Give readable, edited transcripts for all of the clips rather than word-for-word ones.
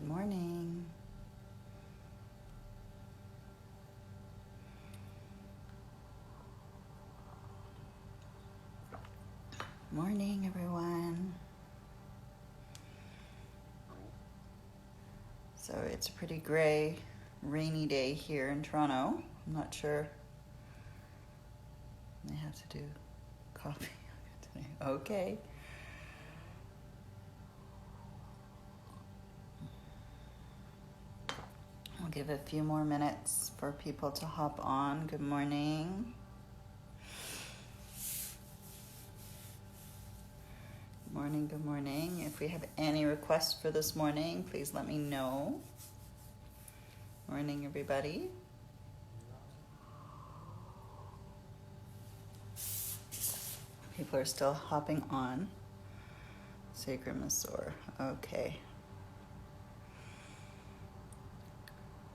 Good morning. Morning, everyone. So it's a pretty gray, rainy day here in Toronto. I'm not sure. I have to do coffee today. Okay. I'll give a few more minutes for people to hop on. Good morning. Good morning, good morning. If we have any requests for this morning, please let me know. Morning, everybody. People are still hopping on. Sacrum is sore. Okay.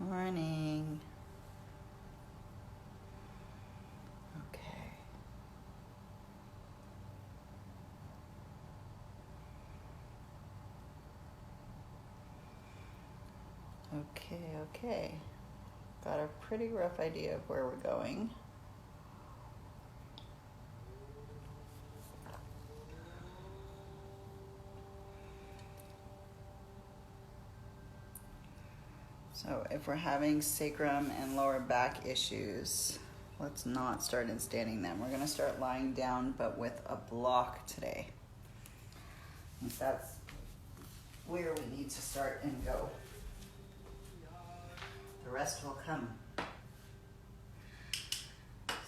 Morning. Okay. Okay. Got a pretty rough idea of where we're going. So if we're having sacrum and lower back issues, let's not start in standing them. We're going to start lying down, but with a block today. And that's where we need to start and go. The rest will come.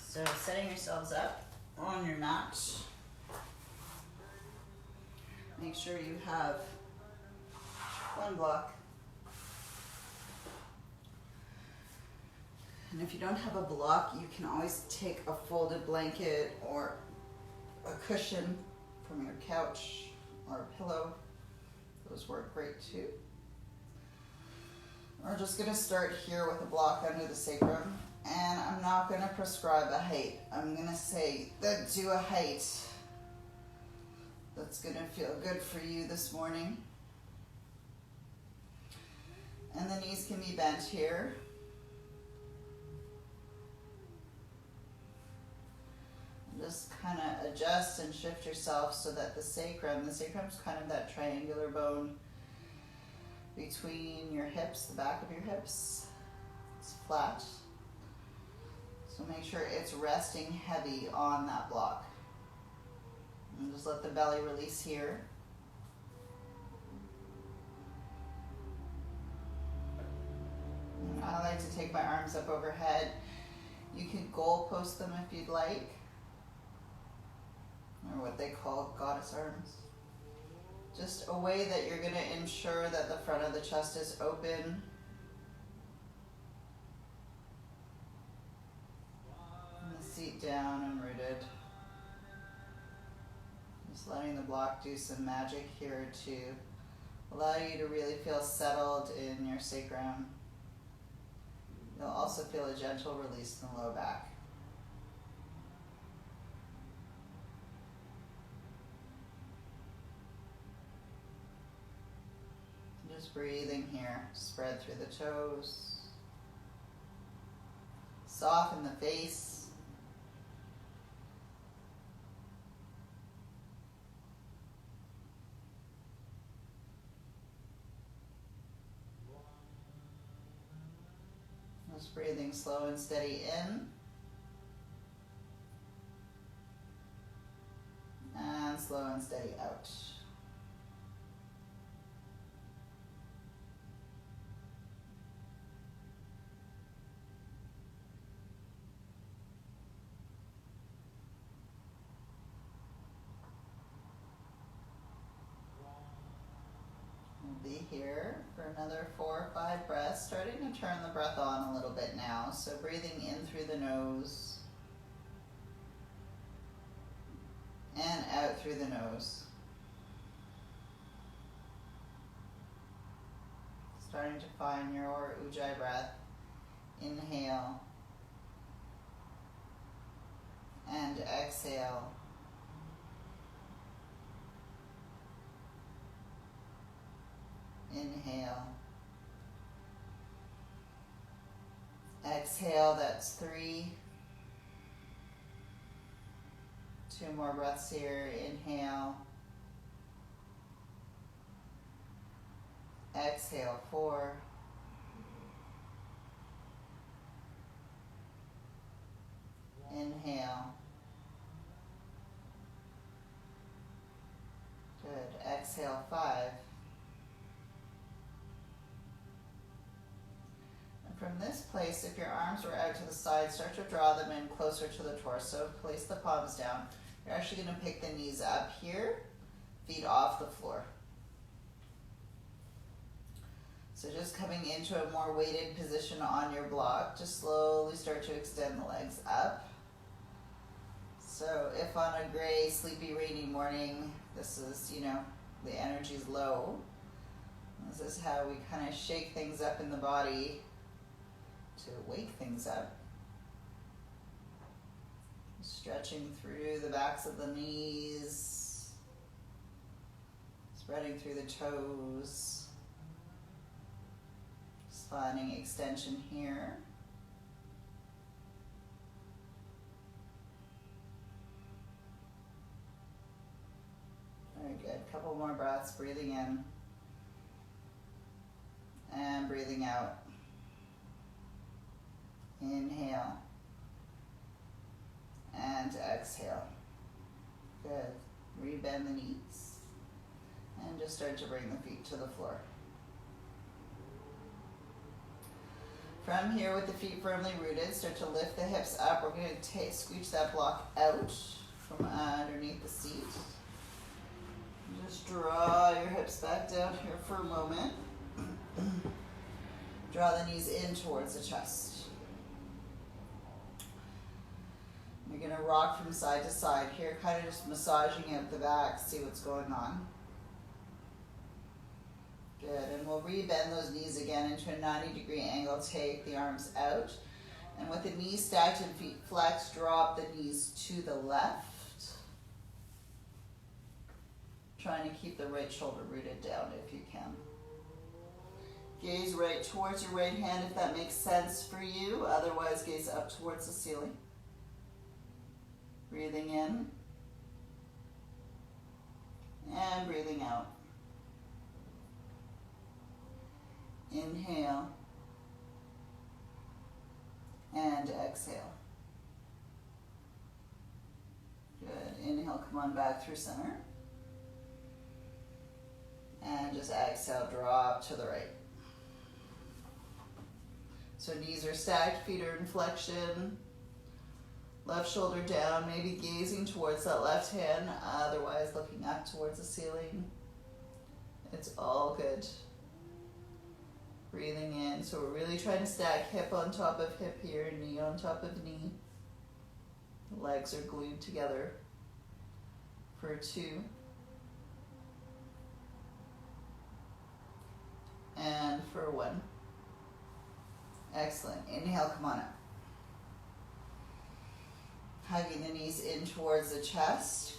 So setting yourselves up on your mat. Make sure you have one block. And if you don't have a block, you can always take a folded blanket or a cushion from your couch or a pillow. Those work great too. We're just going to start here with a block under the sacrum. And I'm not going to prescribe a height. I'm going to say that do a height that's going to feel good for you this morning. And the knees can be bent here. Just kind of adjust and shift yourself so that the sacrum's kind of that triangular bone between your hips, the back of your hips. It's flat. So make sure it's resting heavy on that block. And just let the belly release here. And I like to take my arms up overhead. You can goal post them if you'd like. Or what they call goddess arms. Just a way that you're going to ensure that the front of the chest is open. And the seat down and rooted. Just letting the block do some magic here to allow you to really feel settled in your sacrum. You'll also feel a gentle release in the low back. Just breathing here, spread through the toes. Soften the face. Just breathing slow and steady in. And slow and steady out. Be here for another 4 or 5 breaths, starting to turn the breath on a little bit now. So breathing in through the nose and out through the nose. Starting to find your Ujjayi breath. Inhale and exhale. Inhale Exhale, that's 3. 2 more breaths here. Inhale. Exhale, 4. Inhale. Good. Exhale, 5. And from this place, if your arms were out to the side, start to draw them in closer to the torso. Place the palms down. You're actually going to pick the knees up here, feet off the floor. So just coming into a more weighted position on your block, just slowly start to extend the legs up. So if on a gray, sleepy, rainy morning, this is, the energy's low, this is how we kind of shake things up in the body to wake things up. Stretching through the backs of the knees, spreading through the toes, just finding extension here. Very good. Couple more breaths, breathing in and breathing out. Inhale and exhale. Good. Rebend the knees and just start to bring the feet to the floor. From here, with the feet firmly rooted, start to lift the hips up. We're going to squeeze that block out from underneath the seat. Just draw your hips back down here for a moment. Draw the knees in towards the chest. You're going to rock from side to side here, kind of just massaging out the back, see what's going on. Good, and we'll rebend those knees again into a 90-degree angle. Take the arms out. And with the knees stacked and feet flexed, drop the knees to the left. Trying to keep the right shoulder rooted down if you can. Gaze right towards your right hand if that makes sense for you. Otherwise, gaze up towards the ceiling. Breathing in. And breathing out. Inhale. And exhale. Good. Inhale, come on back through center. And just exhale, drop to the right. So knees are stacked, feet are in flexion. Left shoulder down, maybe gazing towards that left hand, otherwise looking up towards the ceiling. It's all good. Breathing in. So we're really trying to stack hip on top of hip here, knee on top of knee. The legs are glued together for 2. And for 1. Excellent. Inhale, come on up. Hugging the knees in towards the chest.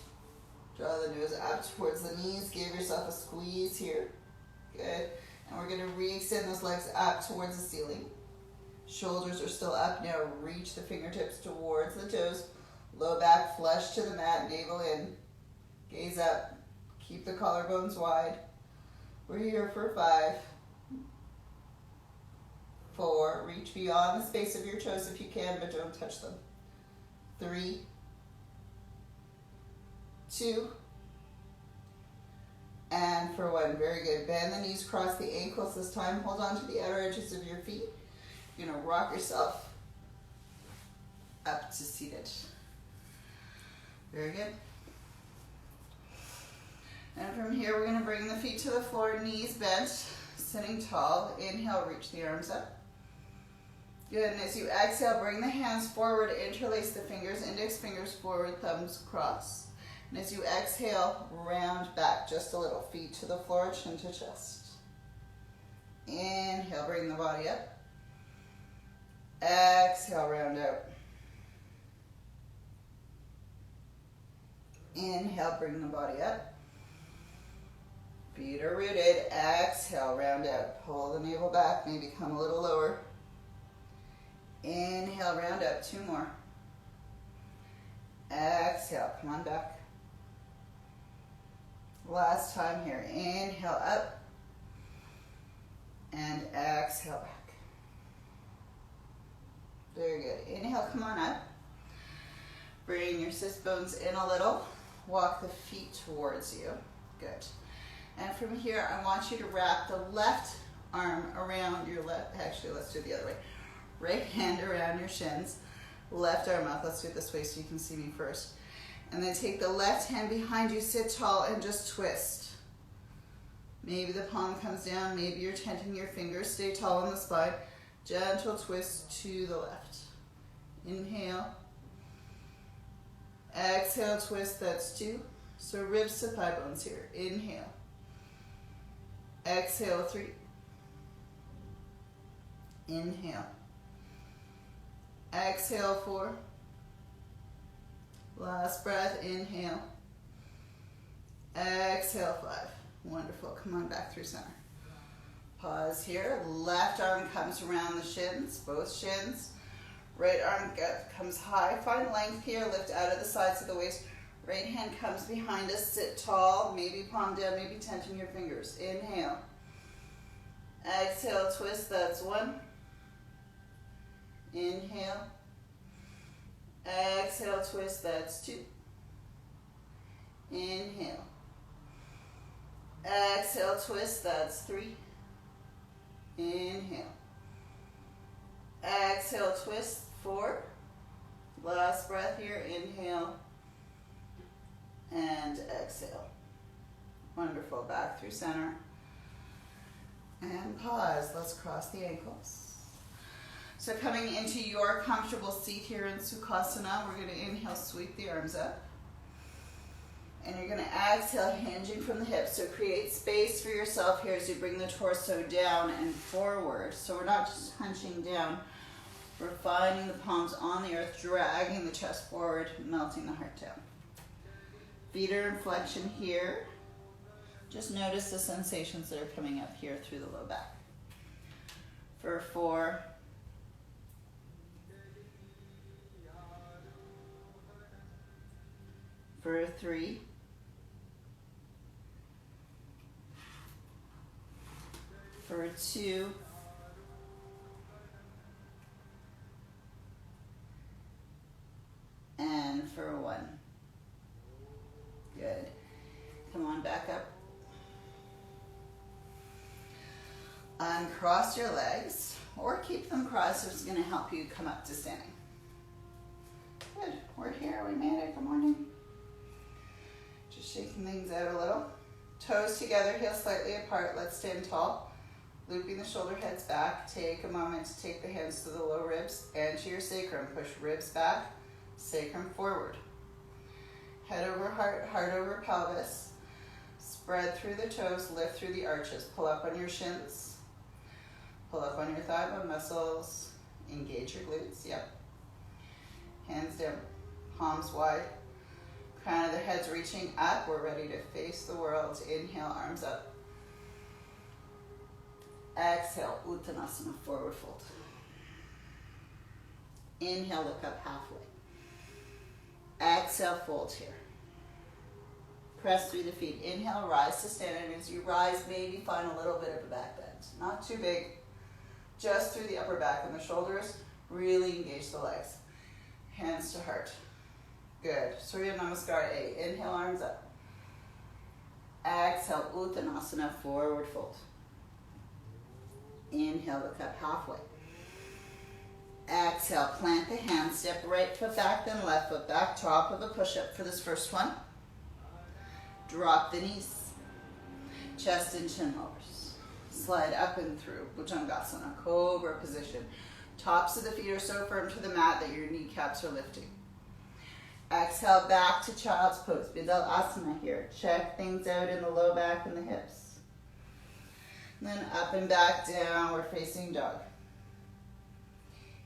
Draw the nose up towards the knees. Give yourself a squeeze here. Good. And we're going to re-extend those legs up towards the ceiling. Shoulders are still up. Now reach the fingertips towards the toes. Low back flush to the mat. Navel in. Gaze up. Keep the collarbones wide. We're here for 5. 4. Reach beyond the space of your toes if you can, but don't touch them. 3. 2. And for 1. Very good. Bend the knees, cross the ankles this time. Hold on to the outer edges of your feet. You're going to rock yourself up to seated. Very good. And from here, we're going to bring the feet to the floor, knees bent, sitting tall. Inhale, reach the arms up. Good, and as you exhale, bring the hands forward, interlace the fingers, index fingers forward, thumbs cross. And as you exhale, round back just a little, feet to the floor, chin to chest. Inhale, bring the body up. Exhale, round out. Inhale, bring the body up. Feet are rooted. Exhale, round out. Pull the navel back, maybe come a little lower. Inhale, round up. 2 more. Exhale, come on back. Last time here. Inhale up. And exhale back. Very good. Inhale, come on up. Bring your sit bones in a little. Walk the feet towards you. Good. And from here, I want you to wrap the left arm around your left. Actually, let's do it the other way. Right hand around your shins. Left arm up. Let's do it this way so you can see me first. And then take the left hand behind you, sit tall, and just twist. Maybe the palm comes down. Maybe you're tenting your fingers. Stay tall on the spine. Gentle twist to the left. Inhale. Exhale, twist. That's 2. So ribs to thigh bones here. Inhale. Exhale, 3. Inhale. Exhale, 4. Last breath, inhale. Exhale, 5. Wonderful. Come on back through center. Pause here. Left arm comes around the shins, both shins. Right arm comes high. Find length here. Lift out of the sides of the waist. Right hand comes behind us. Sit tall. Maybe palm down. Maybe tenting your fingers. Inhale. Exhale, twist. That's 1. Inhale. Exhale, twist. That's 2. Inhale. Exhale, twist. That's 3. Inhale. Exhale, twist. 4. Last breath here. Inhale. And exhale. Wonderful. Back through center. And pause. Let's cross the ankles. So coming into your comfortable seat here in Sukhasana, we're going to inhale, sweep the arms up. And you're going to exhale, hinging from the hips. So create space for yourself here as you bring the torso down and forward. So we're not just hunching down. We're finding the palms on the earth, dragging the chest forward, melting the heart down. Feet are in flexion here. Just notice the sensations that are coming up here through the low back. For 4. For 3. For 2. And for 1. Good. Come on back up. Uncross your legs, or keep them crossed if it's going to help you come up to standing. Good. We're here. We made it. Good morning. Just shaking things out a little. Toes together, heels slightly apart. Let's stand tall. Looping the shoulder heads back. Take a moment to take the hands to the low ribs and to your sacrum. Push ribs back, sacrum forward. Head over heart, heart over pelvis. Spread through the toes, lift through the arches. Pull up on your shins. Pull up on your thigh bone muscles. Engage your glutes. Yep. Hands down, palms wide. Crown of the head's reaching up. We're ready to face the world. Inhale, arms up. Exhale, Uttanasana, forward fold. Inhale, look up halfway. Exhale, fold here. Press through the feet. Inhale, rise to stand. And as you rise, maybe find a little bit of a back bend. Not too big. Just through the upper back and the shoulders. Really engage the legs. Hands to heart. Good. Surya Namaskar A. Inhale, arms up. Exhale, Uttanasana, forward fold. Inhale, look up halfway. Exhale, plant the hands, step right foot back, then left foot back. Top of a push-up for this first one. Drop the knees. Chest and chin lowers. Slide up and through. Bhujangasana, cobra position. Tops of the feet are so firm to the mat that your kneecaps are lifting. Exhale, back to child's pose. Vidal-asana here. Check things out in the low back and the hips. And then up and back, downward facing dog.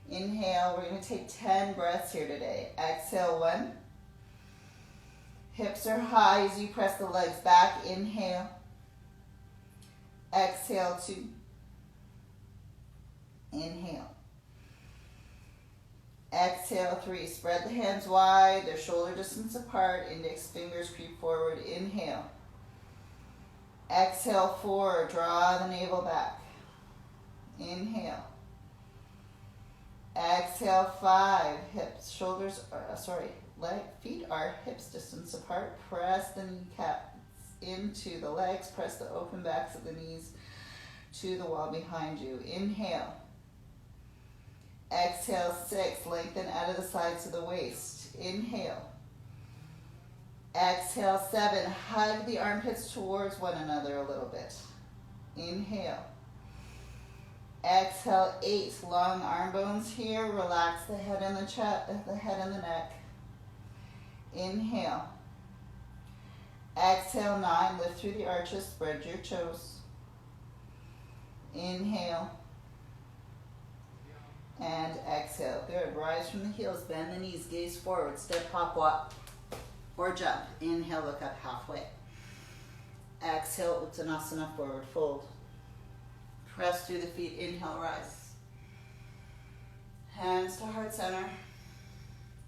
Inhale, we're going to take 10 breaths here today. Exhale, 1. Hips are high as you press the legs back. Inhale. Exhale, 2. Inhale. Exhale, 3. Spread the hands wide, they're shoulder distance apart. Index fingers creep forward. Inhale. Exhale, 4. Draw the navel back. Inhale. Exhale, 5. Hips, shoulders, feet are hips distance apart. Press the kneecaps into the legs. Press the open backs of the knees to the wall behind you. Inhale. Exhale, 6. Lengthen out of the sides of the waist. Inhale. Exhale, 7. Hug the armpits towards one another a little bit. Inhale. Exhale, 8. Long arm bones here. Relax the head and the chest, the head and the neck. Inhale. Exhale, 9. Lift through the arches. Spread your toes. Inhale. And exhale. Good. Rise from the heels. Bend the knees. Gaze forward. Step, hop, walk, or jump. Inhale, look up halfway. Exhale, Uttanasana, forward fold. Press through the feet. Inhale, rise. Hands to heart center.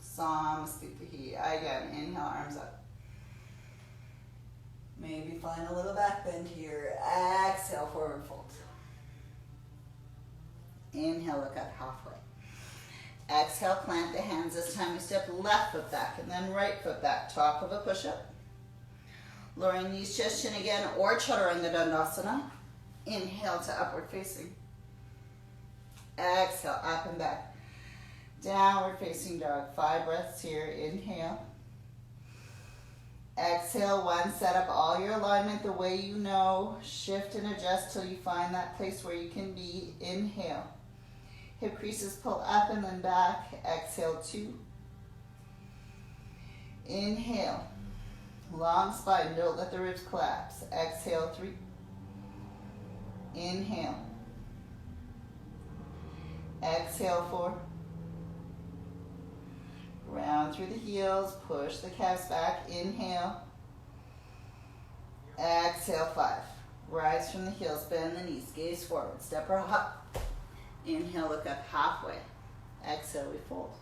Samastitihi. Again, inhale, arms up. Maybe find a little back bend here. Exhale, forward fold. Inhale, look up halfway. Exhale, plant the hands. This time we step left foot back and then right foot back. Top of a push-up. Lowering knees, chest, chin again, or Chaturanga Dandasana. Inhale to upward facing. Exhale, up and back. Downward facing dog. 5 breaths here. Inhale. Exhale, 1. Set up all your alignment the way you know. Shift and adjust till you find that place where you can be. Inhale. Hip creases pull up and then back. Exhale, 2. Inhale. Long spine, don't let the ribs collapse. Exhale, 3. Inhale. Exhale, 4. Round through the heels, push the calves back. Inhale. Exhale, 5. Rise from the heels, bend the knees, gaze forward, step or hop. Inhale, look up halfway. Exhale, we fold.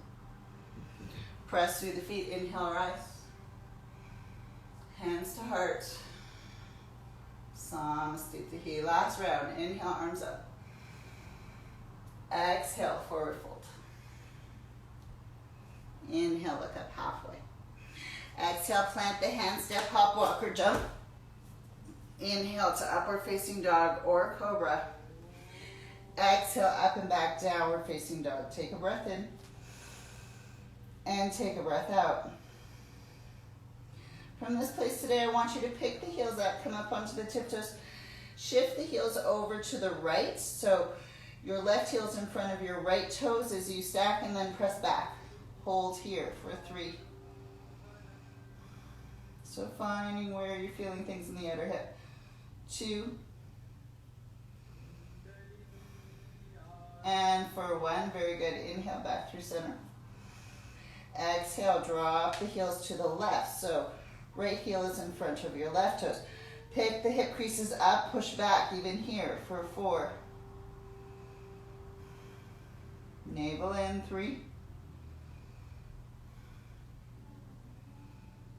Press through the feet, inhale, rise. Hands to heart. Samastitihi. Last round. Inhale, arms up. Exhale, forward fold. Inhale, look up halfway. Exhale, plant the hands, step, hop, walk, or jump. Inhale to upward facing dog or cobra. Exhale, up and back, downward facing dog. Take a breath in. And take a breath out. From this place today, I want you to pick the heels up, come up onto the tiptoes. Shift the heels over to the right. So your left heel's in front of your right toes as you stack and then press back. Hold here for 3. So finding where you're feeling things in the outer hip. 2. And for 1, very good. Inhale, back through center. Exhale, drop the heels to the left. So right heel is in front of your left toes. Pick the hip creases up, push back even here for 4. Navel in, 3.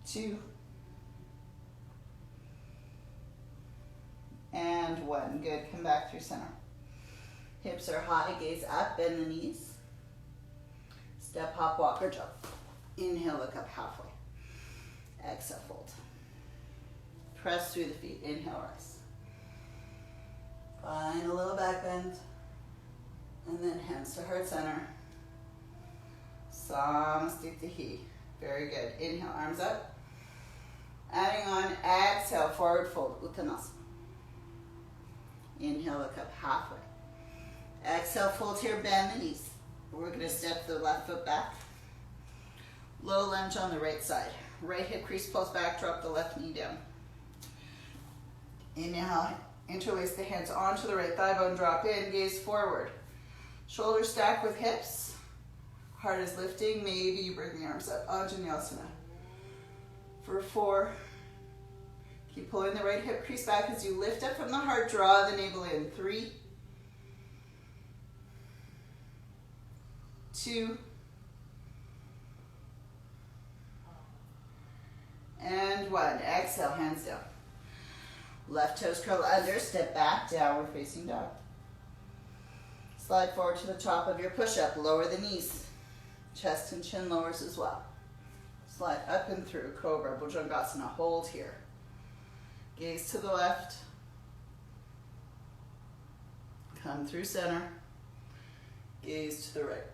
2. And 1. Good. Come back through center. Hips are high. Gaze up. Bend the knees. Step, hop, walk, or jump. Inhale, look up halfway. Exhale, fold. Press through the feet. Inhale, rise. Find a little back bend. And then hands to heart center. Samastitihi. Very good. Inhale, arms up. Adding on, exhale, forward fold, Uttanasana. Inhale, look up halfway. Exhale, fold here, bend the knees. We're going to step the left foot back. Low lunge on the right side. Right hip crease pulls back, drop the left knee down. Inhale, interlace the hands onto the right thigh bone, drop in, gaze forward. Shoulders stack with hips. Heart is lifting, maybe you bring the arms up, Anjaneyasana. For 4, keep pulling the right hip crease back as you lift up from the heart, draw the navel in. 3, 2, And one. Exhale, hands down. Left toes curl under, step back, downward facing dog. Slide forward to the top of your push-up, lower the knees. Chest and chin lowers as well. Slide up and through, Cobra, Bhujangasana, hold here. Gaze to the left. Come through center. Gaze to the right.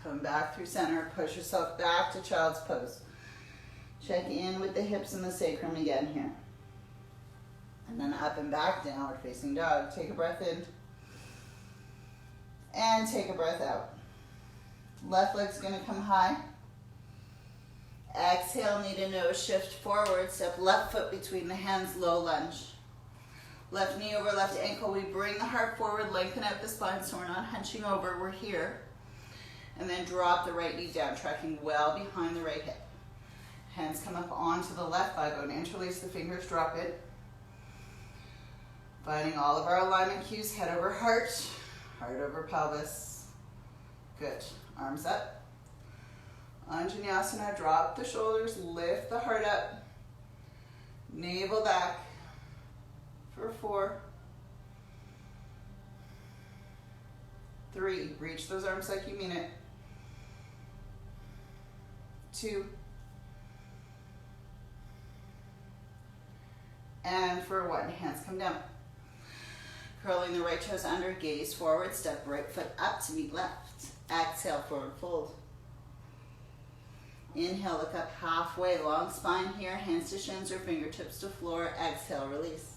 Come back through center, push yourself back to child's pose. Check in with the hips and the sacrum again here. And then up and back, downward facing dog. Take a breath in. And take a breath out. Left leg's gonna come high. Exhale, knee to nose, shift forward, step left foot between the hands, low lunge. Left knee over left ankle, we bring the heart forward, lengthen out the spine so we're not hunching over, we're here. And then drop the right knee down, tracking well behind the right hip. Hands come up onto the left thigh bone, interlace the fingers, drop it. Finding all of our alignment cues, head over heart, heart over pelvis. Good, arms up. Anjaneyasana, drop the shoulders, lift the heart up. Navel back for 4, 3, reach those arms like you mean it. 2, and for 1, hands come down. Curling the right toes under, gaze forward, step right foot up to meet left. Exhale, forward fold. Inhale, look up halfway, long spine here, hands to shins or fingertips to floor. Exhale, release.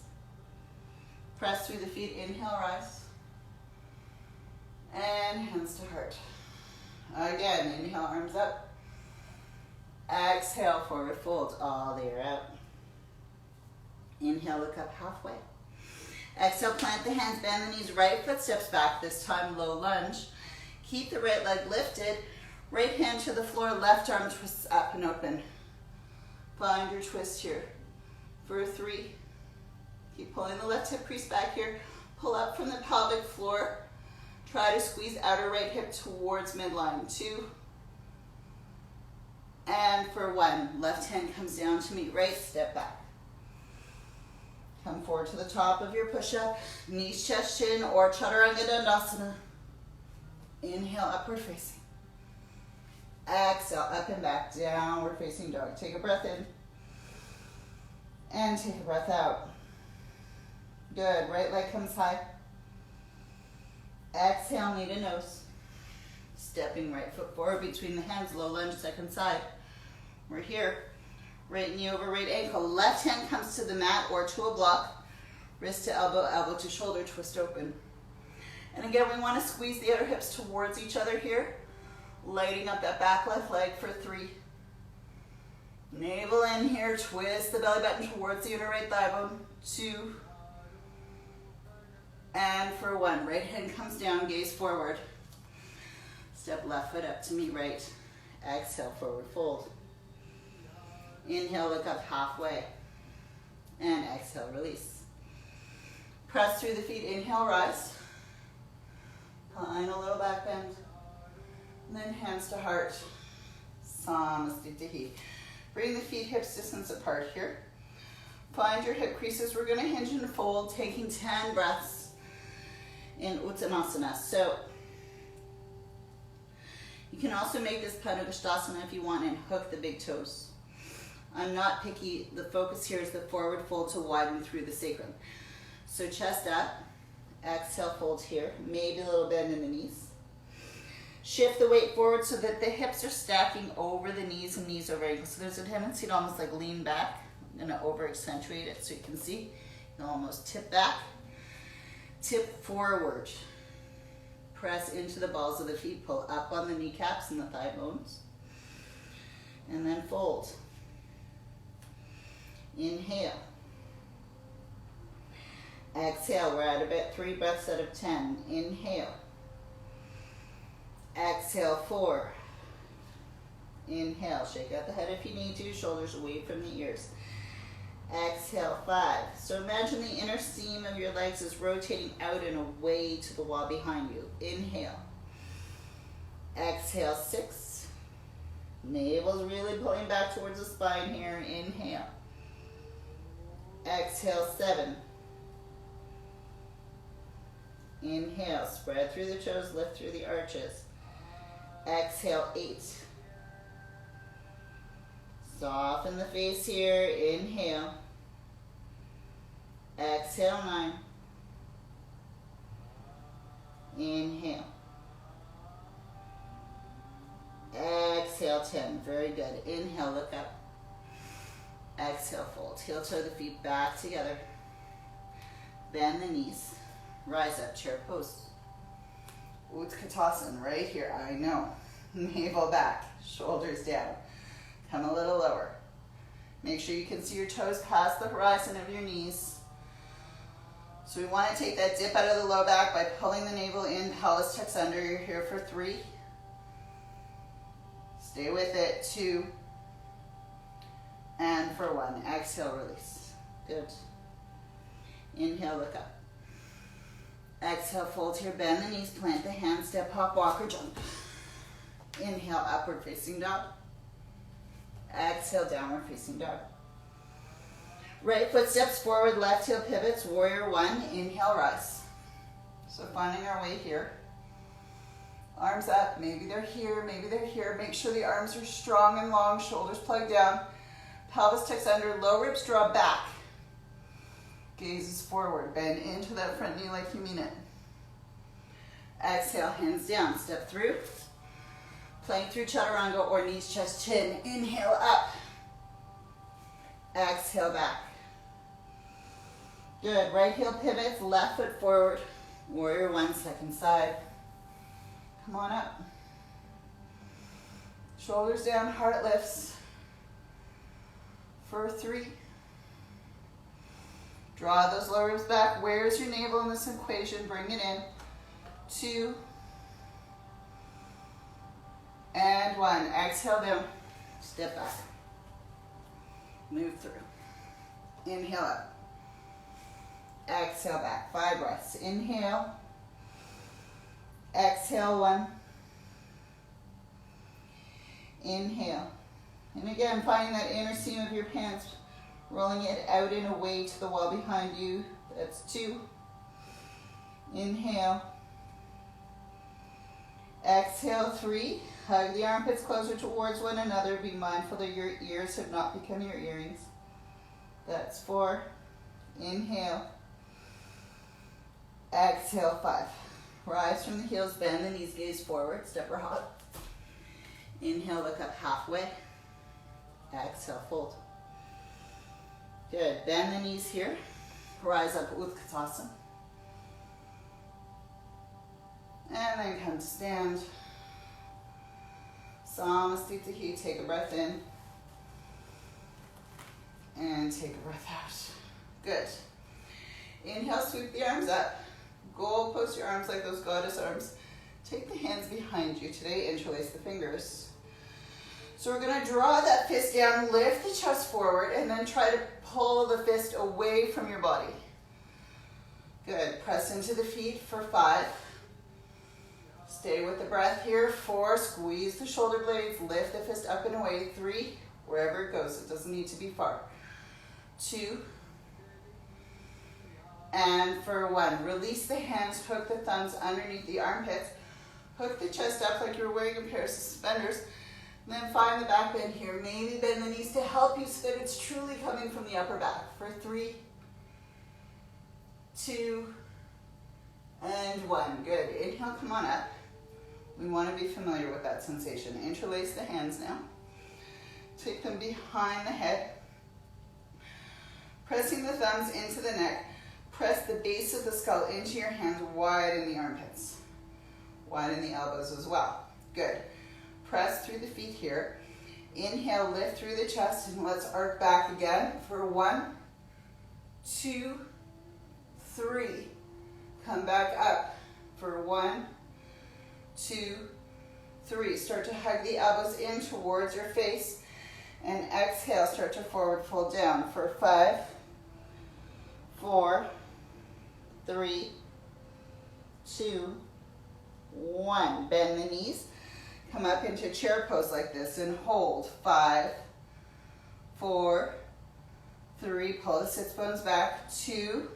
Press through the feet, inhale, rise. And hands to heart. Again, inhale, arms up. Exhale, forward fold, all the way out. Inhale, look up halfway. Exhale, plant the hands, bend the knees, right foot steps back, this time low lunge. Keep the right leg lifted, right hand to the floor, left arm twists up and open. Find your twist here for 3. Keep pulling the left hip crease back here. Pull up from the pelvic floor. Try to squeeze outer right hip towards midline. 2. And for 1, left hand comes down to meet right, step back. Come forward to the top of your push-up, knees, chest, chin, or Chaturanga Dandasana. Inhale, upward facing. Exhale, up and back, downward facing dog. Take a breath in. And take a breath out. Good, right leg comes high. Exhale, knee to nose. Stepping right foot forward between the hands, low lunge, second side. We're here. Right knee over right ankle. Left hand comes to the mat or to a block. Wrist to elbow, elbow to shoulder, twist open. And again, we want to squeeze the outer hips towards each other here. Lighting up that back left leg for 3. Navel in here, twist the belly button towards the inner right thigh bone. 2. And for 1, right hand comes down, gaze forward. Step left foot up to meet right. Exhale, forward fold. Inhale, look up halfway. And exhale, release. Press through the feet, inhale, rise. Find a little back bend. And then hands to heart. Samastitihi. Bring the feet hips distance apart here. Find your hip creases. We're going to hinge and fold, taking 10 breaths in Uttanasana. So you can also make this Padangusthasana if you want and hook the big toes. I'm not picky. The focus here is the forward fold to widen through the sacrum. So chest up, exhale, fold here. Maybe a little bend in the knees. Shift the weight forward so that the hips are stacking over the knees and knees over ankles. So there's a tendency to almost like lean back. I'm going to over accentuate it so you can see. You'll almost tip back, tip forward. Press into the balls of the feet, pull up on the kneecaps and the thigh bones. And then fold. Inhale. Exhale, we're at about 3 breaths out of 10. Inhale. Exhale, 4. Inhale, shake out the head if you need to, shoulders away from the ears. Exhale, 5. So imagine the inner seam of your legs is rotating out and away to the wall behind you. Inhale. Exhale, 6. Navel's really pulling back towards the spine here. Inhale. Exhale, 7. Inhale, spread through the toes, lift through the arches. Exhale, 8. Soften the face here. Inhale. Exhale, 9. Inhale. Exhale, 10. Very good. Inhale, look up. Exhale, fold. Heel toe the feet back together. Bend the knees. Rise up, chair pose. Utkatasana right here. I know. Navel back, shoulders down. Come a little lower. Make sure you can see your toes past the horizon of your knees. So we want to take that dip out of the low back by pulling the navel in, pelvis tucks under. You're here for 3. Stay with it. 2. And for 1. Exhale, release. Good. Inhale, look up. Exhale, fold here, bend the knees, plant the hands, step, hop, walk, or jump. Inhale, upward facing dog. Exhale, downward facing dog. Right foot steps forward, left heel pivots, warrior 1. Inhale, rise. So finding our way here. Arms up, maybe they're here, maybe they're here. Make sure the arms are strong and long, shoulders plug down. Pelvis tucks under, low ribs draw back. Gaze is forward, bend into that front knee like you mean it. Exhale, hands down, step through. Plank through chaturanga or knees, chest, chin. Inhale, up. Exhale, back. Good, right heel pivots, left foot forward. Warrior 1, second side. Come on up. Shoulders down, heart lifts. For 3. Draw those lower ribs back. Where's your navel in this equation? Bring it in. 2. And 1. Exhale down. Step back. Move through. Inhale up. Exhale back. 5 breaths. Inhale. Exhale, 1. Inhale. And again, finding that inner seam of your pants, rolling it out and away to the wall behind you. That's 2. Inhale. Exhale, 3. Hug the armpits closer towards one another. Be mindful that your ears have not become your earrings. That's 4. Inhale. Exhale, 5. Rise from the heels, bend the knees, gaze forward, step or hop. Inhale, look up halfway. Exhale, fold. Good, bend the knees here. Rise up, Utkatasana. And then come to stand. Samasthiti, take a breath in. And take a breath out. Good. Inhale, sweep the arms up. Goal post your arms like those goddess arms. Take the hands behind you today, interlace the fingers. So we're going to draw that fist down, lift the chest forward, and then try to pull the fist away from your body. Good. Press into the feet for 5. Stay with the breath here. 4. Squeeze the shoulder blades, lift the fist up and away. 3. Wherever it goes. It doesn't need to be far. 2. And for 1, release the hands, hook the thumbs underneath the armpits, hook the chest up like you're wearing a pair of suspenders, and then find the back bend here. Maybe bend the knees to help you so that it's truly coming from the upper back. For 3, 2, and 1. Good. Inhale, come on up. We want to be familiar with that sensation. Interlace the hands now. Take them behind the head. Pressing the thumbs into the neck. Press the base of the skull into your hands, widen the armpits. Widen the elbows as well. Good. Press through the feet here. Inhale, lift through the chest, and let's arc back again for 1, 2, 3. Come back up for 1, 2, 3. Start to hug the elbows in towards your face, and exhale, start to forward fold down for 5, 4, 3, 2, 1. Bend the knees. Come up into chair pose like this and hold. 5, 4, 3, pull the sits bones back. 2,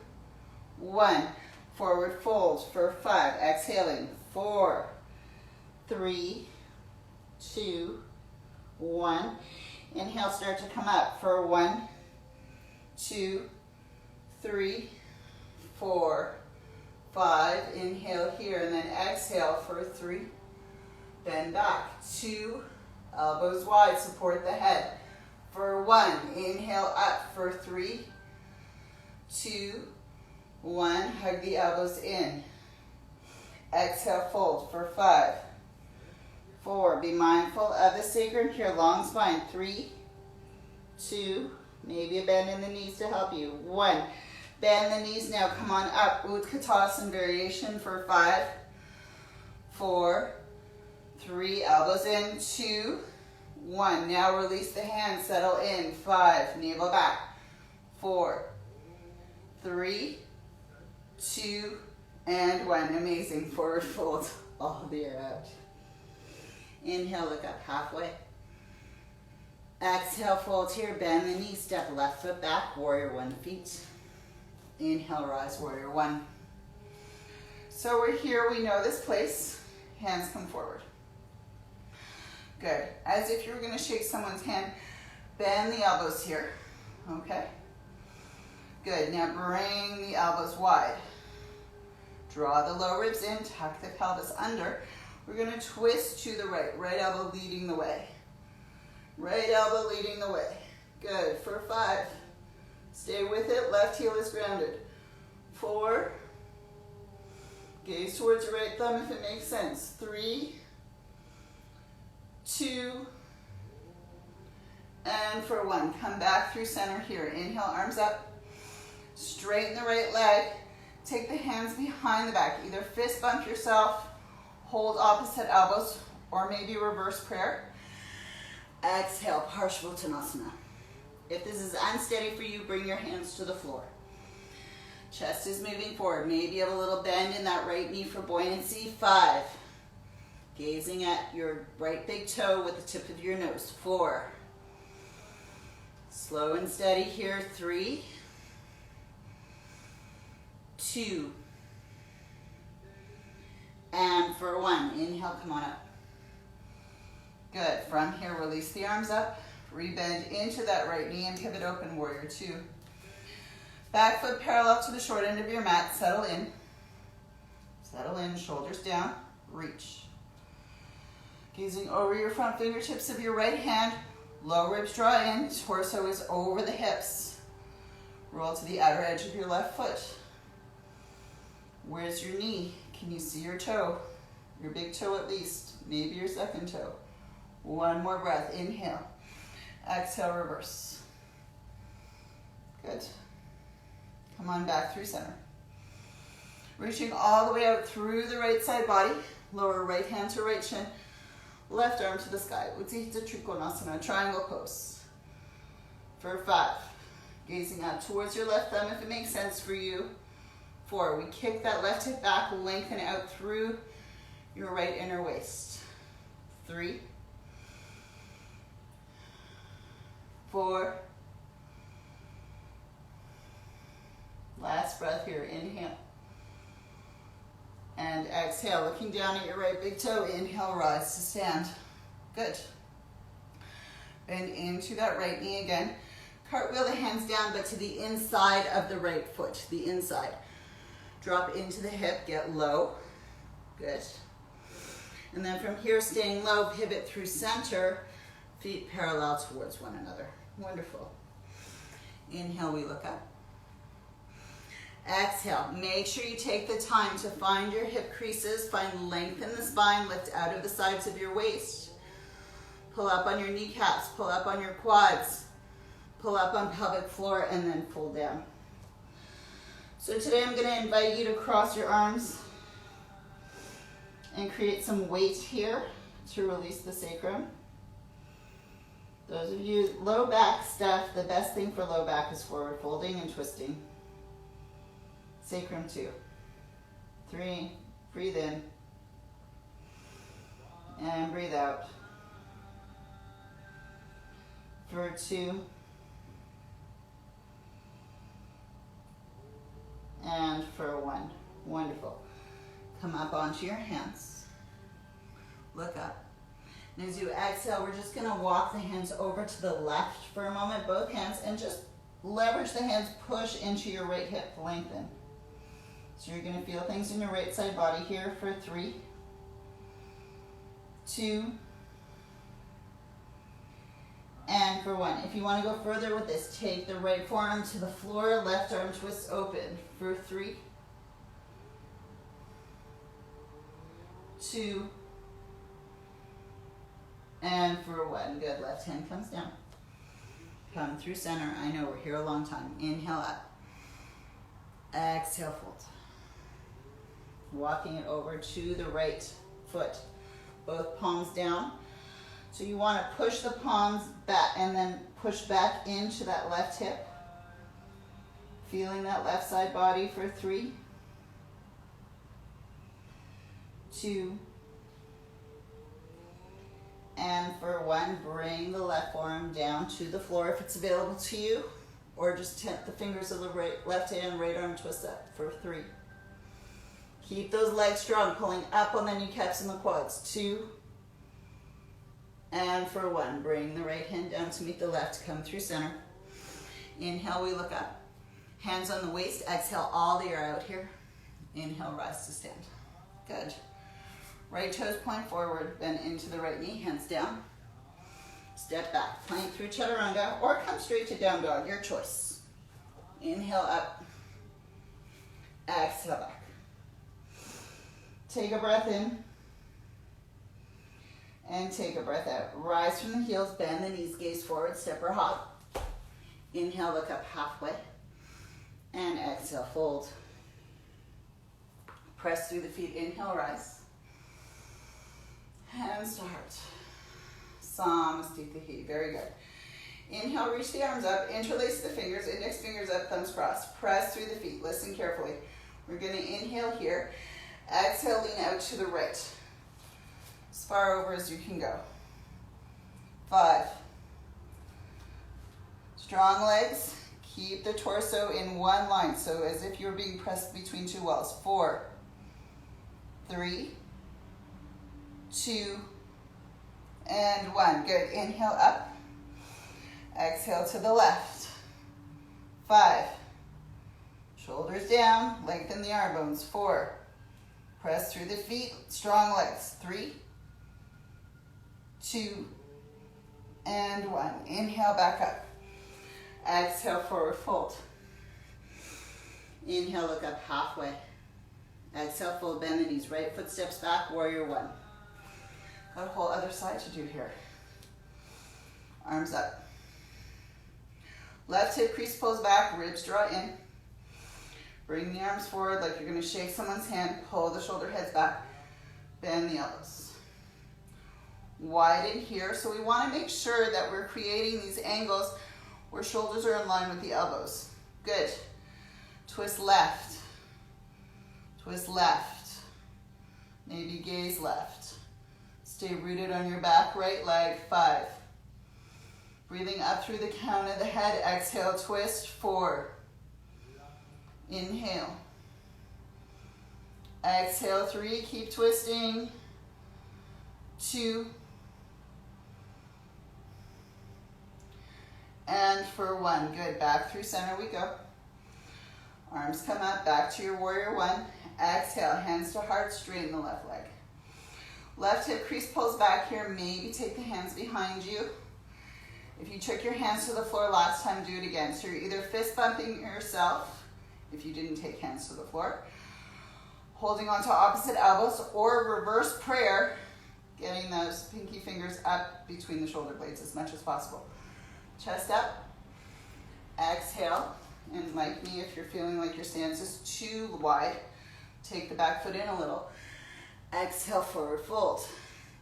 1. Forward fold for 5. Exhaling. 4, 3, 2, 1. Inhale, start to come up for 1, 2, 3, 4, 5. Inhale here, and then exhale for 3. Bend back. 2, elbows wide, support the head. For 1, inhale up for 3, 2, 1. Hug the elbows in. Exhale, fold for 5, 4. Be mindful of the sacrum here, long spine. 3, 2, maybe a bend in the knees to help you. 1. Bend the knees now. Come on up. Utkatasana variation for 5, 4, 3. Elbows in. 2, 1. Now release the hands. Settle in. 5. Navel back. 4, 3, 2, and 1. Amazing. Forward fold all the air out. Inhale, look up halfway. Exhale, fold here. Bend the knee. Step left foot back. Warrior 1 feet. Inhale, rise, warrior 1. So we're here. We know this place. Hands come forward. Good. As if you were going to shake someone's hand, bend the elbows here. Okay? Good. Now bring the elbows wide. Draw the low ribs in. Tuck the pelvis under. We're going to twist to the right. Right elbow leading the way. Right elbow leading the way. Good. For 5. Stay with it. Left heel is grounded. 4. Gaze towards your right thumb if it makes sense. 3, 2, and for 1. Come back through center here. Inhale, arms up. Straighten the right leg. Take the hands behind the back. Either fist bump yourself, hold opposite elbows, or maybe reverse prayer. Exhale, Parsvottanasana. If this is unsteady for you, bring your hands to the floor. Chest is moving forward. Maybe you have a little bend in that right knee for buoyancy. 5. Gazing at your right big toe with the tip of your nose. 4. Slow and steady here. 3, 2, and for 1. Inhale, come on up. Good. From here, release the arms up. Rebend into that right knee and pivot open, warrior 2. Back foot parallel to the short end of your mat. Settle in. Settle in, shoulders down. Reach. Gazing over your front fingertips of your right hand. Low ribs draw in. Torso is over the hips. Roll to the outer edge of your left foot. Where's your knee? Can you see your toe? Your big toe at least. Maybe your second toe. 1 more breath. Inhale. Exhale, reverse. Good. Come on back through center. Reaching all the way out through the right side body. Lower right hand to right shin. Left arm to the sky. Utthita Trikonasana, triangle pose. For 5. Gazing out towards your left thumb if it makes sense for you. 4. We kick that left hip back, lengthen out through your right inner waist. 3, 4. Last breath here. Inhale. And exhale, looking down at your right big toe. Inhale, rise to stand. Good. Bend into that right knee again. Cartwheel the hands down, but to the inside of the right foot, the inside. Drop into the hip, get low. Good. And then from here, staying low, pivot through center, feet parallel towards one another. Wonderful. Inhale, we look up. Exhale, make sure you take the time to find your hip creases, find length in the spine, lift out of the sides of your waist. Pull up on your kneecaps, pull up on your quads, pull up on pelvic floor, and then pull down. So today I'm going to invite you to cross your arms and create some weight here to release the sacrum. Those of you low back stuff, the best thing for low back is forward folding and twisting. Sacrum 2. 3, breathe in. And breathe out. For 2. And for 1. Wonderful. Come up onto your hands. Look up. And as you exhale, we're just going to walk the hands over to the left for a moment, both hands, and just leverage the hands, push into your right hip, lengthen. So you're going to feel things in your right side body here for 3, 2, and for 1. If you want to go further with this, take the right forearm to the floor, left arm twists open for 3, 2, and for 1. Good. Left hand comes down. Come through center. I know we're here a long time. Inhale up. Exhale, fold. Walking it over to the right foot. Both palms down. So you want to push the palms back and then push back into that left hip. Feeling that left side body for 3, 2, and for 1. Bring the left forearm down to the floor if it's available to you, or just tip the fingers of the left hand, right arm twist up for 3. Keep those legs strong, pulling up on the kneecaps and the quads. 2, and for 1. Bring the right hand down to meet the left. Come through center. Inhale, we look up. Hands on the waist. Exhale all the air out here. Inhale, rise to stand. Good. Right toes point forward, bend into the right knee, hands down. Step back, plank through chaturanga, or come straight to down dog, your choice. Inhale up. Exhale back. Take a breath in. And take a breath out. Rise from the heels, bend the knees, gaze forward, step or hop. Inhale, look up halfway. And exhale, fold. Press through the feet, inhale, rise. Hands to heart. Samasthiti. Very good. Inhale, reach the arms up, interlace the fingers, index fingers up, thumbs crossed. Press through the feet. Listen carefully. We're going to inhale here. Exhale, lean out to the right. As far over as you can go. 5. Strong legs. Keep the torso in one line, so as if you're being pressed between 2 walls. 4, 3, 2, and 1. Good. Inhale up. Exhale to the left. 5. Shoulders down. Lengthen the arm bones. 4. Press through the feet. Strong legs. 3, 2, and 1. Inhale, back up. Exhale, forward fold. Inhale, look up halfway. Exhale, fold, bend the knees. Right foot steps back, warrior 1. Got a whole other side to do here. Arms up. Left hip crease pulls back, ribs draw in. Bring the arms forward like you're going to shake someone's hand. Pull the shoulder heads back. Bend the elbows. Widen here. So we want to make sure that we're creating these angles where shoulders are in line with the elbows. Good. Twist left. Twist left. Maybe gaze left. Stay rooted on your back right leg. 5. Breathing up through the crown of the head. Exhale, twist. 4. Inhale. Exhale, 3. Keep twisting. 2. And for 1. Good. Back through center we go. Arms come up. Back to your warrior 1. Exhale. Hands to heart. Straighten the left leg. Left hip crease pulls back here. Maybe take the hands behind you. If you took your hands to the floor last time, do it again. So you're either fist bumping yourself, if you didn't take hands to the floor, holding onto opposite elbows, or reverse prayer, getting those pinky fingers up between the shoulder blades as much as possible. Chest up. Exhale. And like me, if you're feeling like your stance is too wide, take the back foot in a little. Exhale, forward fold.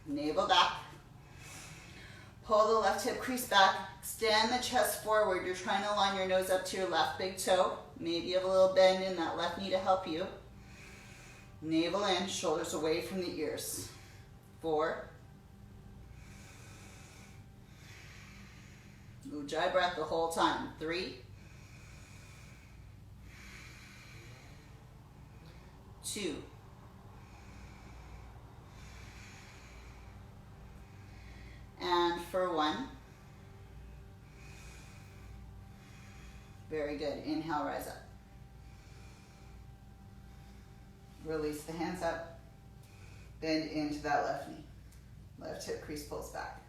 Navel back. Pull the left hip crease back. Extend the chest forward. You're trying to line your nose up to your left big toe. Maybe you have a little bend in that left knee to help you. Navel in, shoulders away from the ears. 4, Ujjayi breath the whole time. 3, 2, and for 1. Very good. Inhale, rise up. Release the hands up. Bend into that left knee. Left hip crease pulls back.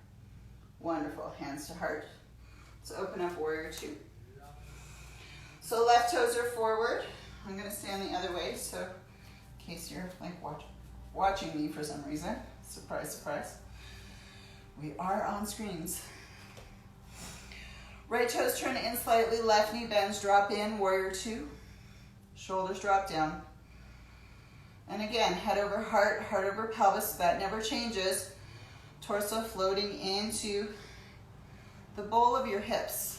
Wonderful. Hands to heart. Let's open up warrior 2. So left toes are forward. I'm going to stand the other way, so in case you're like watching me for some reason. Surprise, surprise. We are on screens. Right toes turn in slightly, left knee bends, drop in, warrior 2. Shoulders drop down. And again, head over heart, heart over pelvis, that never changes. Torso floating into the bowl of your hips.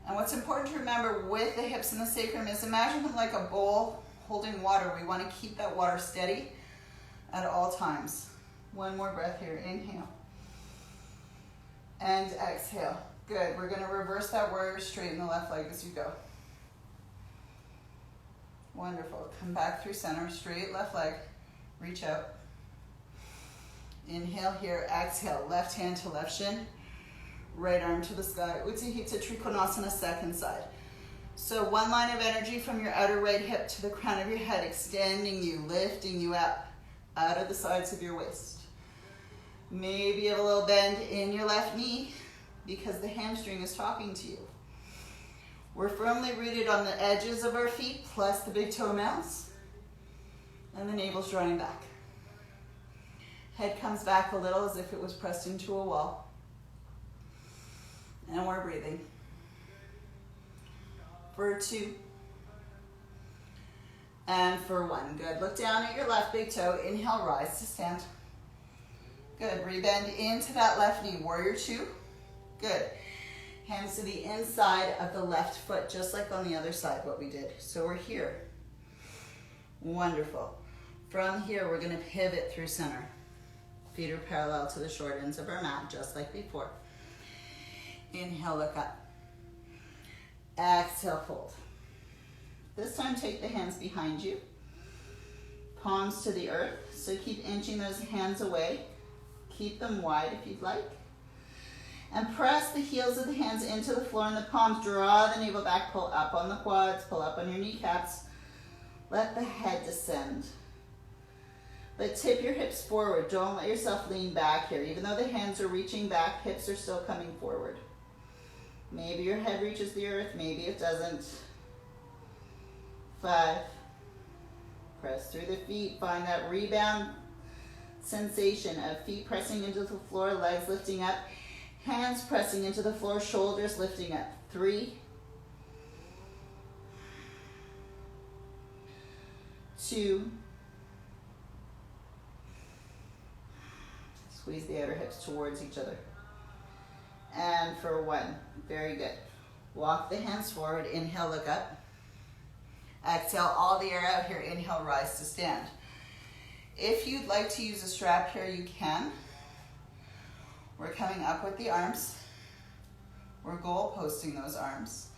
And what's important to remember with the hips and the sacrum is imagine them like a bowl holding water. We want to keep that water steady at all times. One more breath here. Inhale. And exhale. Good. We're going to reverse that warrior, straighten the left leg as you go. Wonderful. Come back through center. Straight left leg. Reach out. Inhale here. Exhale. Left hand to left shin. Right arm to the sky. Utthita Trikonasana, second side. So one line of energy from your outer right hip to the crown of your head, extending you, lifting you up out of the sides of your waist. Maybe you have a little bend in your left knee because the hamstring is talking to you. We're firmly rooted on the edges of our feet, plus the big toe mounts, and the navel's drawing back. Head comes back a little as if it was pressed into a wall. And we're breathing. For 2. And for 1. Good. Look down at your left big toe. Inhale, rise to stand. Good. Rebend into that left knee. Warrior 2. Good. Hands to the inside of the left foot, just like on the other side, what we did. So we're here. Wonderful. From here, we're going to pivot through center. Feet are parallel to the short ends of our mat, just like before. Inhale, look up. Exhale, fold. This time, take the hands behind you. Palms to the earth. So keep inching those hands away. Keep them wide if you'd like. And press the heels of the hands into the floor and the palms. Draw the navel back. Pull up on the quads. Pull up on your kneecaps. Let the head descend. But tip your hips forward. Don't let yourself lean back here. Even though the hands are reaching back, hips are still coming forward. Maybe your head reaches the earth, maybe it doesn't. 5. Press through the feet. Find that rebound sensation of feet pressing into the floor, legs lifting up, hands pressing into the floor, shoulders lifting up. 3. 2. Squeeze the outer hips towards each other. And for 1. Very good. Walk the hands forward. Inhale, look up. Exhale all the air out here. Inhale, rise to stand. If you'd like to use a strap here, you can. We're coming up with the arms. We're goal posting those arms.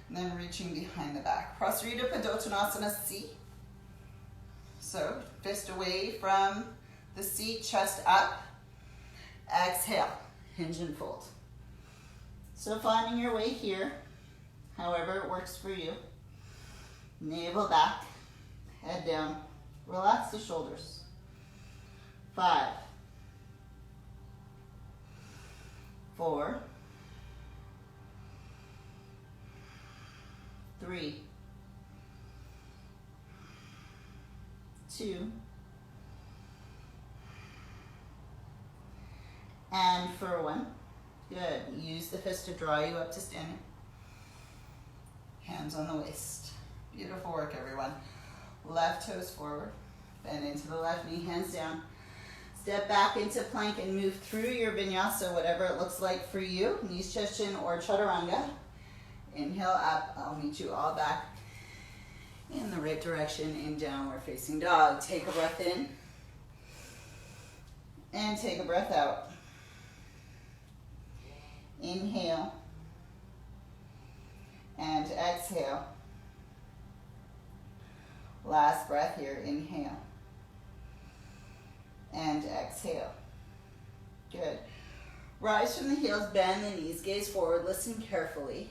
And then reaching behind the back. Prasarita Padottanasana C. So fist away from the seat, chest up. Exhale, hinge and fold. So finding your way here, however it works for you. Navel back, head down, relax the shoulders. 5, 4, 3, 2, and for 1. Good. Use the fist to draw you up to standing. Hands on the waist. Beautiful work, everyone. Left toes forward. Bend into the left knee, hands down. Step back into plank and move through your vinyasa, whatever it looks like for you. Knees, chest, chin, or chaturanga. Inhale up. I'll meet you all back in the right direction in downward facing dog. Take a breath in. And take a breath out. Inhale. And exhale. Last breath here. Inhale. And exhale. Good. Rise from the heels, bend the knees, gaze forward, listen carefully.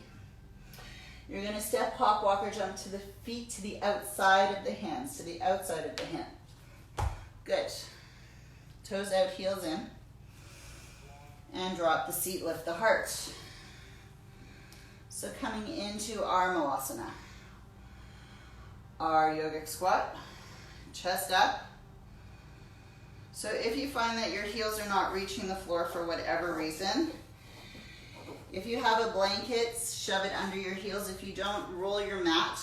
You're going to step, hop, walk, or jump to the feet to the outside of the hands, to the outside of the hand. Good. Toes out, heels in. And drop the seat, lift the heart. So coming into our Malasana. Our yogic squat, chest up. So if you find that your heels are not reaching the floor for whatever reason, if you have a blanket, shove it under your heels. If you don't, roll your mat.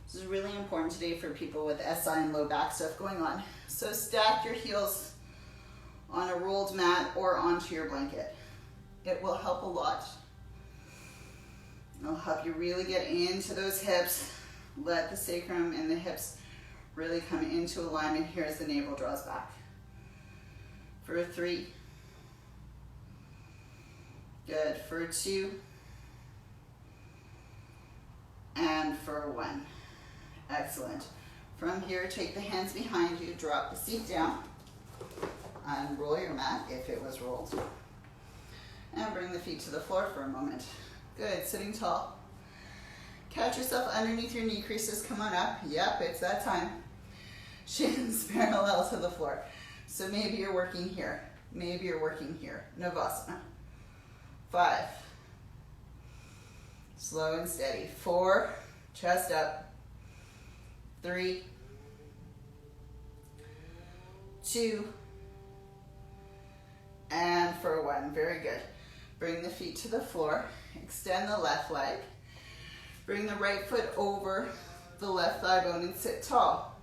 This is really important today for people with SI and low back stuff going on. So stack your heels on a rolled mat or onto your blanket. It will help a lot. It'll help you really get into those hips. Let the sacrum and the hips really come into alignment here as the navel draws back. For 3. Good. For 2. And for 1. Excellent. From here, take the hands behind you, drop the seat down, unroll your mat if it was rolled, and bring the feet to the floor for a moment. Good. Sitting tall. Catch yourself underneath your knee creases. Come on up. Yep, it's that time. Shins parallel to the floor. So maybe you're working here. Maybe you're working here. Navasana. 5. Slow and steady. 4. Chest up. 3. 2. And for 1. Very good. Bring the feet to the floor. Extend the left leg. Bring the right foot over the left thigh bone and sit tall.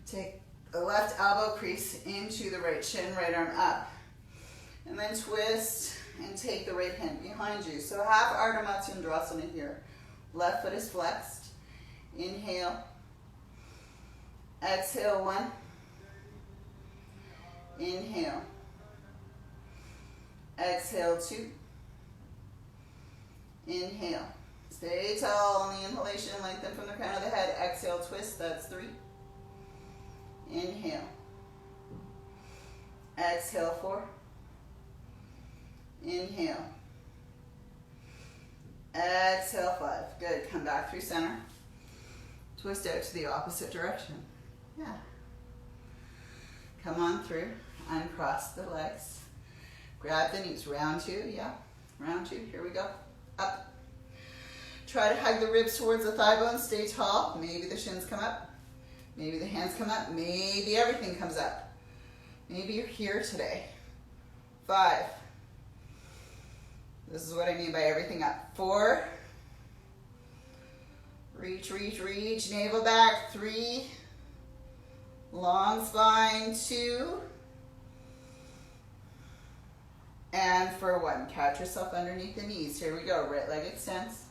Take the left elbow crease into the right shin, right arm up. And then twist and take the right hand behind you. So half Ardha Matsyendrasana here. Left foot is flexed. Inhale. Exhale, 1. Inhale. Exhale, 2. Inhale. Stay tall on the inhalation, lengthen from the crown of the head. Exhale, twist, that's 3. Inhale. Exhale, 4. Inhale. Exhale, 5. Good. Come back through center. Twist out to the opposite direction. Yeah. Come on through. Uncross the legs. Grab the knees. Round 2. Yeah. Round 2. Here we go. Up. Try to hug the ribs towards the thigh bone. Stay tall. Maybe the shins come up. Maybe the hands come up. Maybe everything comes up. Maybe you're here today. 5. This is what I mean by everything up. 4. Reach, reach, reach. Navel back. 3. Long spine. 2. And for 1. Catch yourself underneath the knees. Here we go. Right leg extends.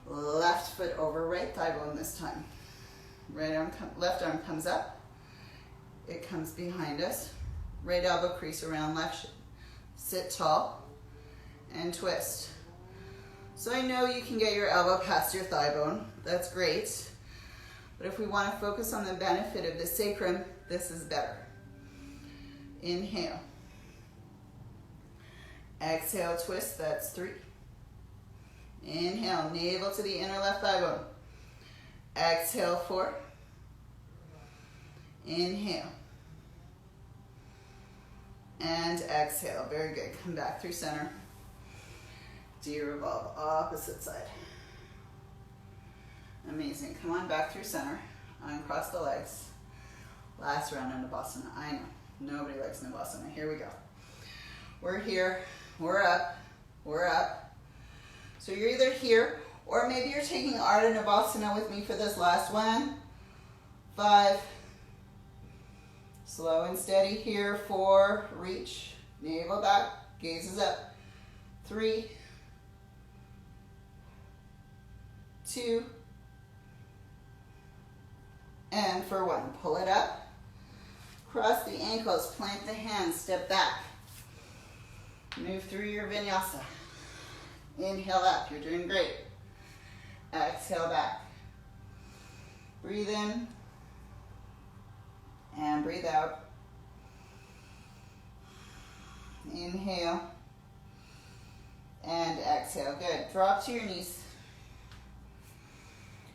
Left foot over right thigh bone this time. Left arm comes up. It comes behind us. Right elbow crease around left shin. Sit tall and twist. So I know you can get your elbow past your thigh bone. That's great. But if we want to focus on the benefit of the sacrum, this is better. Inhale. Exhale, twist. That's 3. Inhale, navel to the inner left thigh bone. Exhale, 4. Inhale. And exhale. Very good. Come back through center. De-revolve. Opposite side. Amazing. Come on back through center. Uncross the legs. Last round of Navasana. I know. Nobody likes Navasana. Here we go. We're here. We're up. We're up. So you're either here, or maybe you're taking Ardha Navasana with me for this last one. 5. Slow and steady here. 4. Reach. Navel back. Gazes up. 3. 2. And for 1. Pull it up. Cross the ankles. Plant the hands. Step back. Move through your vinyasa. Inhale up, you're doing great. Exhale back. Breathe in and breathe out. Inhale and exhale. Good. Drop to your knees.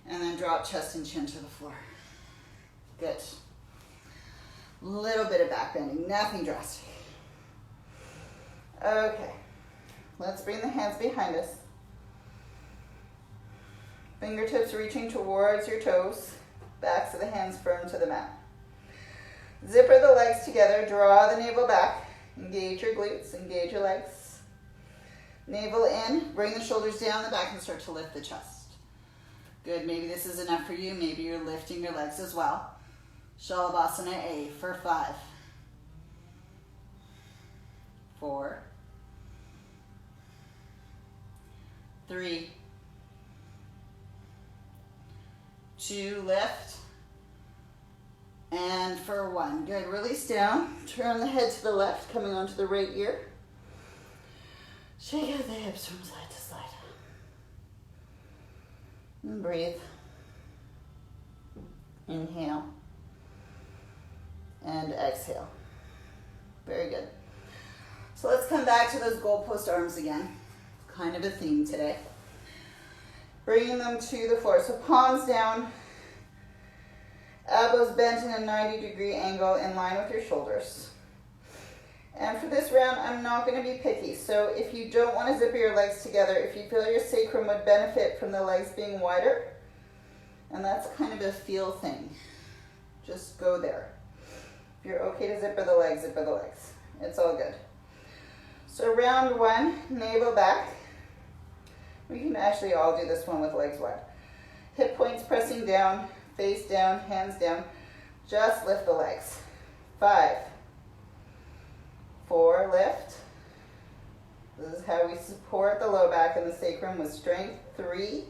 And then drop chest and chin to the floor. Good. Little bit of back bending, nothing drastic. Okay. Let's bring the hands behind us. Fingertips reaching towards your toes. Backs of the hands firm to the mat. Zipper the legs together. Draw the navel back. Engage your glutes. Engage your legs. Navel in. Bring the shoulders down the back and start to lift the chest. Good. Maybe this is enough for you. Maybe you're lifting your legs as well. Shalabhasana A for 5, 4, 3, 2, lift, and for 1. Good, release down, turn the head to the left, coming onto the right ear. Shake out the hips from side to side. And breathe. Inhale. And exhale. Very good. So let's come back to those goalpost arms again. Kind of a theme today. Bringing them to the floor. So palms down, elbows bent in a 90-degree angle in line with your shoulders. And for this round, I'm not going to be picky. So if you don't want to zipper your legs together, if you feel your sacrum would benefit from the legs being wider, and that's kind of a feel thing, just go there. If you're okay to zipper the legs, zipper the legs. It's all good. So round 1, navel back. We can actually all do this one with legs wide. Hip points pressing down, face down, hands down. Just lift the legs. 5, 4, lift. This is how we support the low back and the sacrum with strength. 3,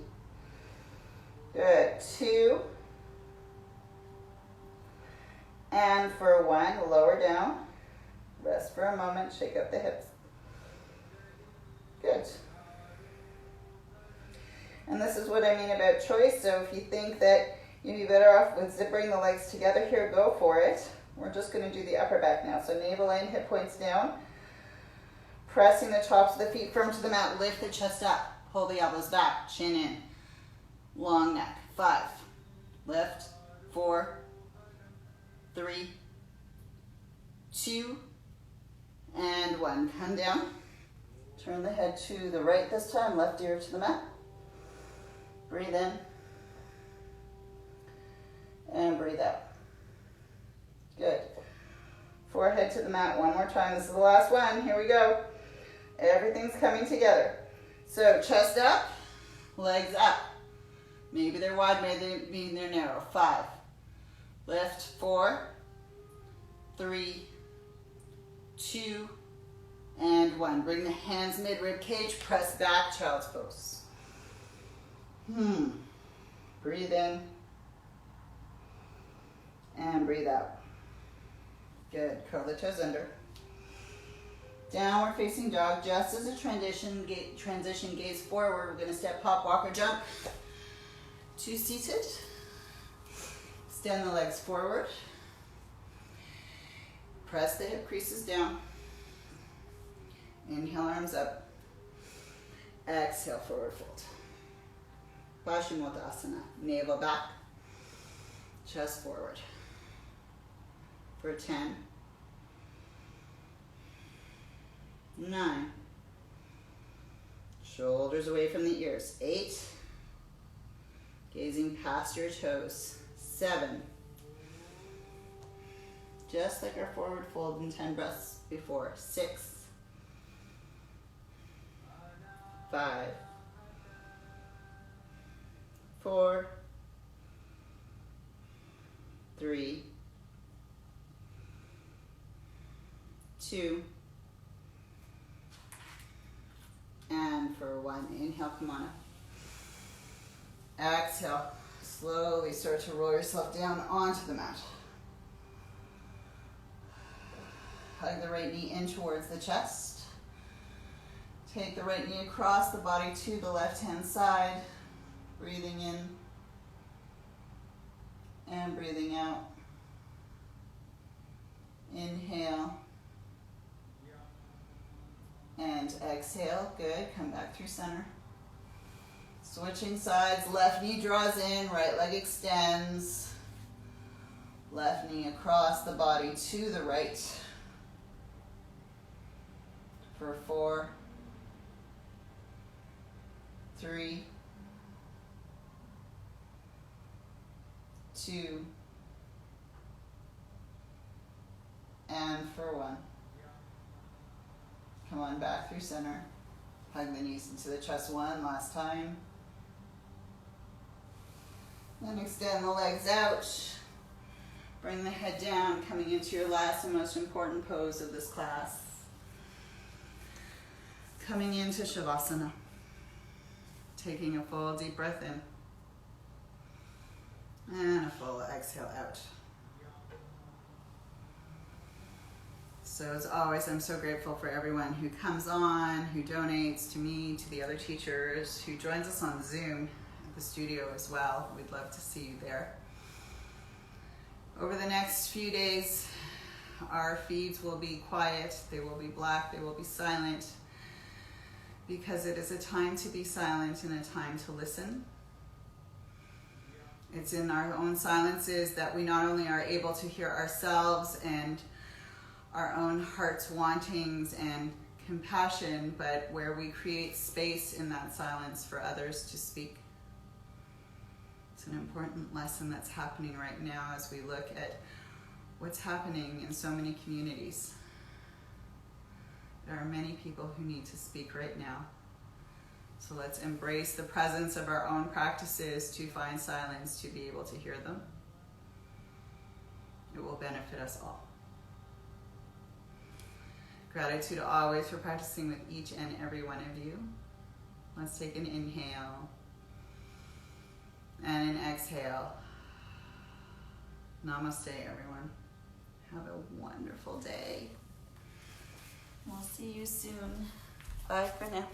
good. 2, and for 1, lower down. Rest for a moment, shake up the hips. Good. And this is what I mean about choice. So if you think that you'd be better off with zippering the legs together here, go for it. We're just going to do the upper back now. So navel in, hip points down. Pressing the tops of the feet firm to the mat. Lift the chest up. Pull the elbows back. Chin in. Long neck. 5. Lift. 4. 3, 2, and 1. Come down. Turn the head to the right this time. Left ear to the mat. Breathe in. And breathe out. Good. Forehead to the mat one more time. This is the last one. Here we go. Everything's coming together. So chest up, legs up. Maybe they're wide, maybe they're narrow. 5. Lift. 4, 3, 2, and 1. Bring the hands mid-rib cage. Press back, child's pose. Breathe in. And breathe out. Good. Curl the toes under. Downward facing dog. Just as a transition, gaze forward. We're going to step, hop, walk, or jump to seated. Extend the legs forward. Press the hip creases down. Inhale, arms up. Exhale, forward fold. Paschimottanasana. Navel back. Chest forward. For 10. 9. Shoulders away from the ears. 8. Gazing past your toes. 7. Just like our forward fold in 10 breaths before. 6. 5. 4. 3. 2. And for 1. Inhale, come on up. Exhale. Slowly start to roll yourself down onto the mat. Hug the right knee in towards the chest. Take the right knee across the body to the left-hand side. Breathing in and breathing out. Inhale and exhale. Good. Come back through center. Switching sides. Left knee draws in, right leg extends. Left knee across the body to the right. For 4, 3, 2, and for 1. Come on back through center. Hug the knees into the chest one last time. Then extend the legs out. Bring the head down, coming into your last and most important pose of this class. Coming into Shavasana. Taking a full deep breath in. And a full exhale out. So as always, I'm so grateful for everyone who comes on, who donates to me, to the other teachers, who joins us on Zoom at the studio as well. We'd love to see you there. Over the next few days, our feeds will be quiet, they will be black, they will be silent, because it is a time to be silent and a time to listen. It's in our own silences that we not only are able to hear ourselves and our own heart's wantings and compassion, but where we create space in that silence for others to speak. It's an important lesson that's happening right now as we look at what's happening in so many communities. There are many people who need to speak right now. So let's embrace the presence of our own practices to find silence, to be able to hear them. It will benefit us all. Gratitude always for practicing with each and every one of you. Let's take an inhale and an exhale. Namaste, everyone. Have a wonderful day. We'll see you soon. Bye for now.